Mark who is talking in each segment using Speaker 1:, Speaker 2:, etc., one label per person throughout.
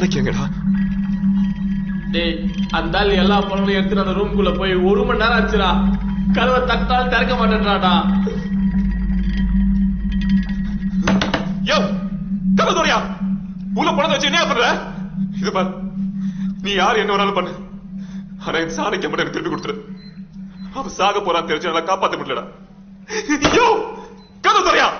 Speaker 1: சாணக்கியங்கடா.
Speaker 2: டேய், அந்த ஆள் எல்லா பொருளையும் எடுத்துட்டு அந்த ரூம்குள்ள போய் 1 மணி நேரம் ஆச்சுடா. கதவை தட்டால் திறக்க மாட்டேன்றாடா.
Speaker 1: யோ கதவு தோறியா, உள்ள பணத்தை வச்சு என்ன பண்ற? இது பாரு, நீ யார் என்ன வேணாலும் பண்ணு, ஆனா இந்த சாணக்கிய மட்டும் எனக்கு திருப்பி கொடுத்துரு. அவன் சாக போறான்னு தெரிஞ்சு நல்லா காப்பாத்த முடியலடா. யோ கதவு தோறியா.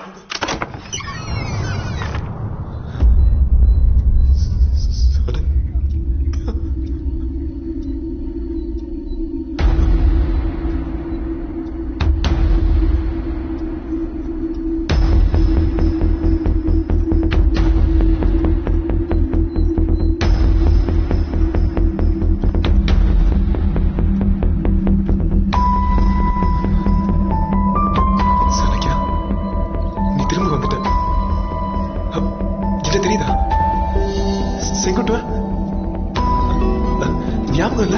Speaker 1: ஞாபகம் இல்ல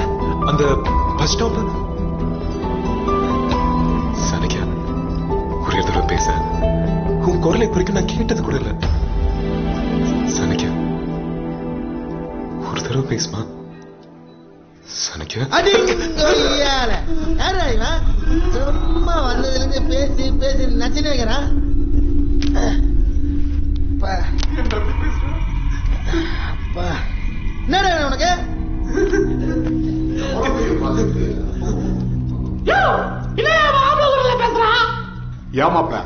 Speaker 1: அந்த பஸ் ஸ்டாப்? சனிக்கா ஒரே தடவை பேச, உன் குரலை குறிக்கும் நான் கேட்டது கூட இல்ல. சனிக்கா ஒரு தடவை பேசுமா? சனிக்கா
Speaker 3: சும்மா வந்ததுல இருந்து பேசி பேசி நச்சுன்னு வைக்கிறான். என்னடா உனக்கு?
Speaker 4: ஏமாப்ல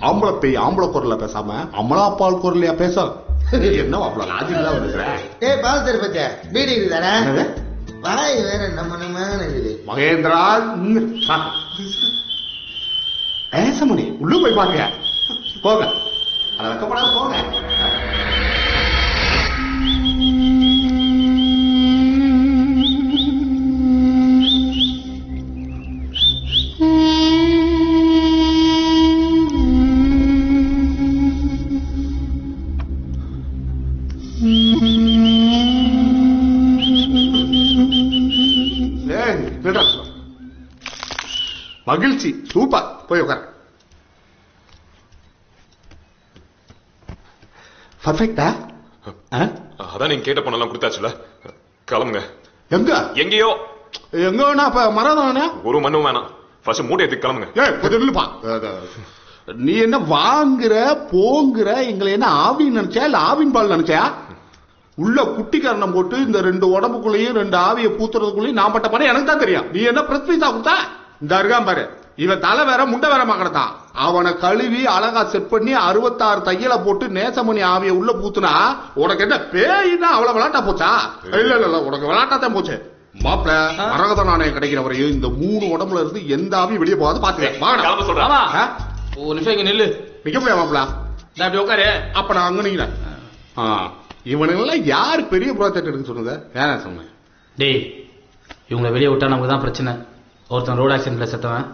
Speaker 4: ஆம்பளை பேய் ஆம்பளை குரல்ல பேசாம அமலாப்பால் குரலையா பேச? என்ன மாப்பிள லாஜிக் தான் இருக்கிற?
Speaker 3: ஏய் பாஸ்டர் பச்சை பீடி இருக்குதானே? வாய் வேற நம்ம இருக்குது.
Speaker 4: மகேந்திரா பேசமணி உள்ள போய் பாருங்க. போங்க, அதை வைக்கப்படாது போங்க. மகிழ்ச்சி, சூப்பர். போய் உட்கார். பர்ஃபெக்டா?
Speaker 1: அதான் நீங்க கேட்ட பணம் கொடுத்தாச்சுல, கிளம்புங்க.
Speaker 4: எங்க?
Speaker 1: எங்கேயோ.
Speaker 4: எங்கன்னா அப்ப மரம்
Speaker 1: ஒரு மண்ணும் வேணாம், ஃபர்ஸ்ட் மூட்டை எடுத்து கிளம்புங்க.
Speaker 4: இல்லப்பா, நீ என்ன வாங்குற போங்குற? எங்களை என்ன ஆவின் நினைச்சா இல்ல ஆவின் பால் நினைச்சா? உள்ள குட்டி கரணம் போட்டு இந்த 2 உடம்புக்குள்ளேயும் 2 ஆவியை பூத்துறதுக்குள்ளேயும் நான் பட்ட படம் எனக்கு தான் தெரியும். நீ என்ன பிரத்வீசா கொடுத்தா? இந்த இருக்கான் பாரு, இவன் தலை வேற முண்டை வேற மாக்கடத்தான். அவனை கழுவி அழகா செட் பண்ணி 66 தையலை போட்டு நேசமணி ஆவியை உள்ள பூத்துனா உனக்கு என்ன பேயினா அவ்வளவு விளாட்டா போச்சா? இல்ல இல்ல இல்ல, உனக்கு விளாட்டாதான் போச்சு. மாப்பிள மரகத நாணயம் கிடைக்கிற வரையும் இந்த 3 உடம்புல இருந்து எந்த ஆவியும் வெளியே போகாது பாத்துக்க.
Speaker 2: சொல்றேன் ஒரு நிமிஷம் இங்க நில்லு.
Speaker 4: நிக்க முடியாது மாப்பிள,
Speaker 2: அப்படி உட்காரு.
Speaker 4: அப்ப நான் அங்க நிக்கிறேன். இவனுங்கெல்லாம் யாரு பெரிய ப்ராஜெக்ட் எடுக்க சொன்னத? வேணா சொன்னேன்.
Speaker 2: டேய், இவங்களை வெளியே விட்டா நமக்கு தான் பிரச்சனை. ஒருத்தன் ரோட் ஆக்சிடென்ட்ல செத்தவன்,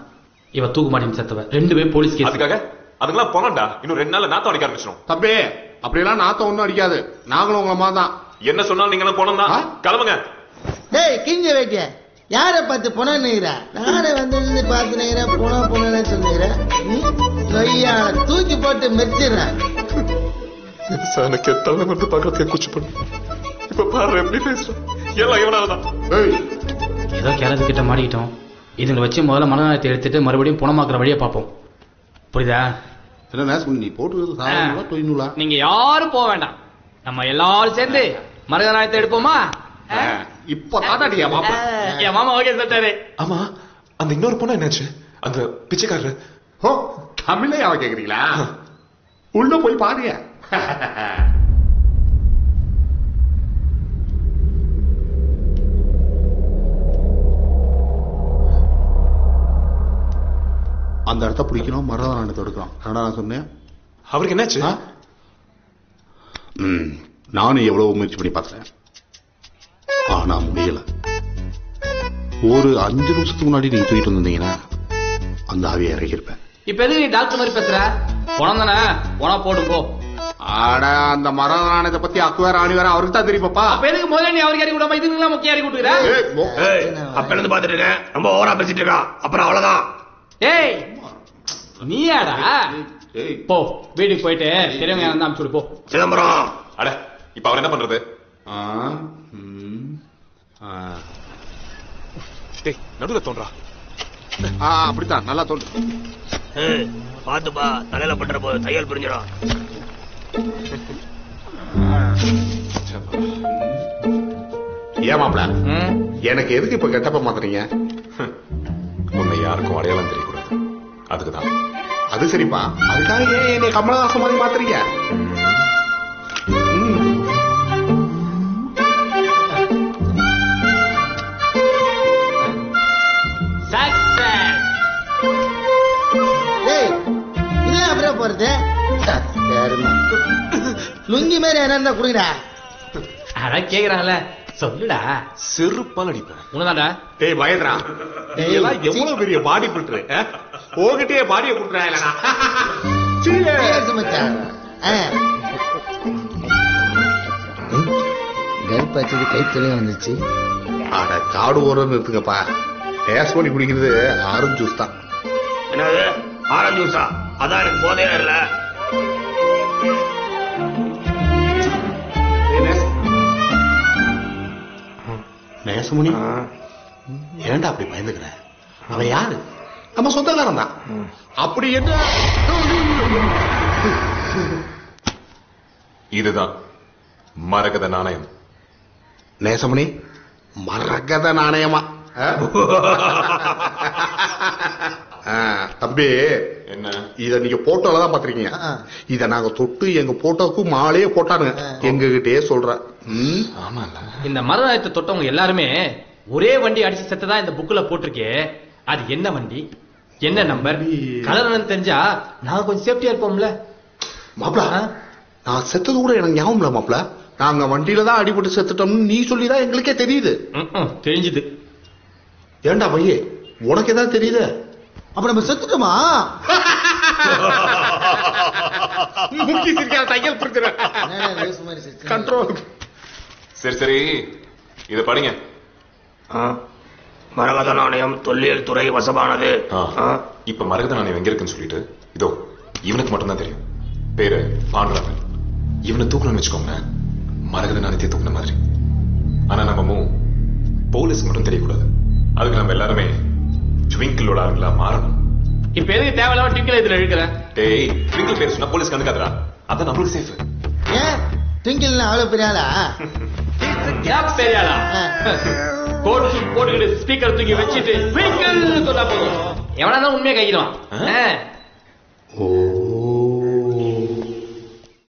Speaker 2: இவன் தூக்கு மாட்டின்னு செத்தவன், 2 பேரும் போலீஸ் கேஸ்.
Speaker 1: அதுக்காக அதுக்கெல்லாம் போனடா. இன்னும் 2 நாள்ல நாத்தம் அடிக்க ஆரம்பிச்சிடும்.
Speaker 4: தம்பி, அப்படியெல்லாம் நாத்தம் ஒன்னும் அடிக்காது. நாங்களும் உங்க அம்மா தான்.
Speaker 1: என்ன சொன்னாலும் நீங்க எல்லாம் போனோம்னா கிளம்புங்க.
Speaker 3: டேய் கிஞ்ச வைக்க, யார பார்த்து பொண்ணு? நானே வந்து பார்த்து நினைக்கிறேன் பொண்ணு சொல்லுகிறேன். தூக்கி போட்டு மெச்சிடுறேன்.
Speaker 1: எனக்கு தலைமருந்து பார்க்கறதுக்கு கூச்சு பண்ணு. இப்ப பாரு எப்படி பேசுறேன். எல்லாம் இவனாலதான்.
Speaker 2: ஏதோ கிளம்பி கிட்ட மாட்டிக்கிட்டோம். இதுங்களை வச்சு முதல்ல மனநலத்தை எடுத்துட்டு மறுபடியும் புனமாக்குற வழியை பார்ப்போம். புரியுதா?
Speaker 4: நீ போட்டு
Speaker 2: நீங்க யாரும் போக வேண்டாம், நம்ம எல்லாரும் சேர்ந்து மருதநாயகத்தை எடுப்போமா?
Speaker 4: இப்ப தாத்தாடியா மாமா?
Speaker 2: என் மாமா ஓகே சொல்லிட்டாரு.
Speaker 1: ஆமா, அந்த இன்னொரு பொண்ணு என்னாச்சு? அந்த பிச்சைக்காரரு.
Speaker 4: ஓ, தமிழே அவ கேக்குறீங்களா? உள்ள போய் பாருங்க. அந்த இடத்த பிடிக்கணும், மரதநாணயத்தை எடுக்கணும். நான் சொன்னேன்.
Speaker 1: அவருக்கு என்னாச்சு?
Speaker 4: நானும் எவ்வளவு முயற்சி பண்ணி பார்த்தேன், ஆனா முடியல. ஒரு 5 நிமிஷத்துக்கு முன்னாடி நீங்க தூக்கிட்டு வந்தீங்கன்னா அந்த ஆவியை இறக்கிருப்பேன்.
Speaker 2: இப்ப எதுக்கு நீ டாக்டர் மாதிரி பேசுற? பணம் தானே, பணம் போடும் போ.
Speaker 4: ஆட, அந்த மரதநாணயத்தை பத்தி அக்குவேற ஆணி வேற அவருக்கு தான் தெரியுமாப்பா.
Speaker 2: அப்ப எதுக்கு முதல்ல நீ அவருக்கு இறக்கி விடாம இதுக்கெல்லாம் முக்கிய இறக்கி விட்டுக்கிற?
Speaker 5: அப்ப இருந்து பாத்துட்டு இருக்கேன், ரொம்ப ஓவரா பேசிட்டு இருக்கான். அப்புறம் அவ்வளவுதான்.
Speaker 2: ஏய் நீயாடா? போ வீட்டுக்கு போயிட்டு பெரியவங்க அனுப்பிச்சு போ.
Speaker 5: சிதம்பரம்,
Speaker 1: அட இப்ப அவர் என்ன பண்றது? டேய் நடுவுல தோன்றா.
Speaker 4: அப்படித்தான் நல்லா தோன்று.
Speaker 5: பாத்துப்பா, தலையில பண்ற போது தையல் பிரிஞ்சிடும்.
Speaker 4: ஏன் மாப்ள, எனக்கு எதுக்கு இப்ப கெட்டப்ப மாத்துறீங்க?
Speaker 1: உன்னை யாருக்கும் அடையாளம் தெரியக்கூடாது, அதுக்குதான்.
Speaker 4: அது சரிப்பா, அதுக்காக ஏன் என்னை கமலஹாசன் மாதிரி மாத்துறீங்க?
Speaker 3: அப்புறம் போறது லுங்கி மாதிரி என்ன இருந்தா குடுங்கடா.
Speaker 2: அதான் கேக்குறாங்கல்ல, சொல்லுடா.
Speaker 1: செருப்பால் அடிப்பேன்.
Speaker 2: உனதாண்டா.
Speaker 4: டேய் பயந்துடா, இதெல்லாம் எவ்வளவு பெரிய பாடி பில்டரு. போகிட்டே பாடியை குடுறாங்க.
Speaker 3: கருப்பாச்சது கைத்தொழியும் வந்துச்சு.
Speaker 4: அட காடு ஓரன்னு இருக்குங்கப்பா. டேஸ்ட் பண்ணி குடிக்கிறது ஆரஞ்சு ஜூஸ் தான்.
Speaker 5: என்னது ஆரஞ்சு ஜூஸா? அதான் எனக்கு போதே இல்ல.
Speaker 4: நேசமுனி, ஏன்டா அப்படி பயந்துக்கிற? அவன் யாரு? நம்ம சொந்தக்காரன் தான். அப்படி என்ன?
Speaker 1: இதுதான் மரகத நாணயம்.
Speaker 4: நேசமணி, மரகத நாணயமா? தம்பி,
Speaker 1: என்ன
Speaker 4: இத நீங்க போட்டோல தான் பாத்திருக்கீங்க. இத நாங்க தொட்டு எங்க போட்டோக்கு மாலையே போட்டானுங்க. எங்க கிட்டே சொல்ற.
Speaker 2: இந்த மரநாயத்தை தொட்டவங்க எல்லாருமே ஒரே வண்டி அடிச்சு செத்ததா இந்த புக்ல போட்டிருக்கே. அது என்ன வண்டி, என்ன நம்பர், கலர் தெரிஞ்சா நாங்க கொஞ்சம் சேஃப்டியா இருப்போம்ல.
Speaker 4: மாப்ள, நான் செத்தது கூட எனக்கு ஞாபகம் இல்ல மாப்ள. நாங்க வண்டியில தான் அடிபட்டு செத்துட்டோம்னு நீ சொல்லிதான் எங்களுக்கே தெரியுது.
Speaker 2: தெரிஞ்சுது.
Speaker 4: ஏண்டா பையே, உனக்கு ஏதாவது தெரியுது?
Speaker 3: அப்ப நம்ம செத்துட்டோமா?
Speaker 4: கண்ட்ரோல்.
Speaker 1: சரி சரி, இத படிங்க.
Speaker 5: மரகத நாணயம் தொல்லியல் துறை வசமானது.
Speaker 1: இப்ப மரகத நாணயம் எங்க இருக்குன்னு சொல்லிட்டு இதோ இவனுக்கு மட்டும்தான் தெரியும். பேரு பாண்டுரங்கன். இவனை தூக்கணும்னு வச்சுக்கோங்க, மரகத நாணயத்தை தூக்குன மாதிரி. ஆனா நம்ம போலீஸ்க்கு மட்டும் தெரியக்கூடாது. அதுக்கு நம்ம எல்லாருமே ட்விங்கிளோட ஆளுங்களா மாறணும்.
Speaker 2: இப்ப எதுக்கு தேவையில்லாம ட்விங்கிள் இதுல இழுக்கிற?
Speaker 1: டேய், ட்விங்கிள் பேர் சொன்னா போலீஸ் கண்டுக்காதடா. அதான் நம்மளுக்கு சேஃப்.
Speaker 3: ஏன் ட்விங்கிள் அவ்வளவு பெரிய ஆளா?
Speaker 2: பெரிய ஆளா? கோட் சூட் போட்டுக்கிட்டு ஸ்பீக்கர் தூக்கி வச்சுட்டு ட்விங்கிள் சொன்னா போதும், எவனா தான் உண்மையை கையிடுவான்.
Speaker 4: ஓ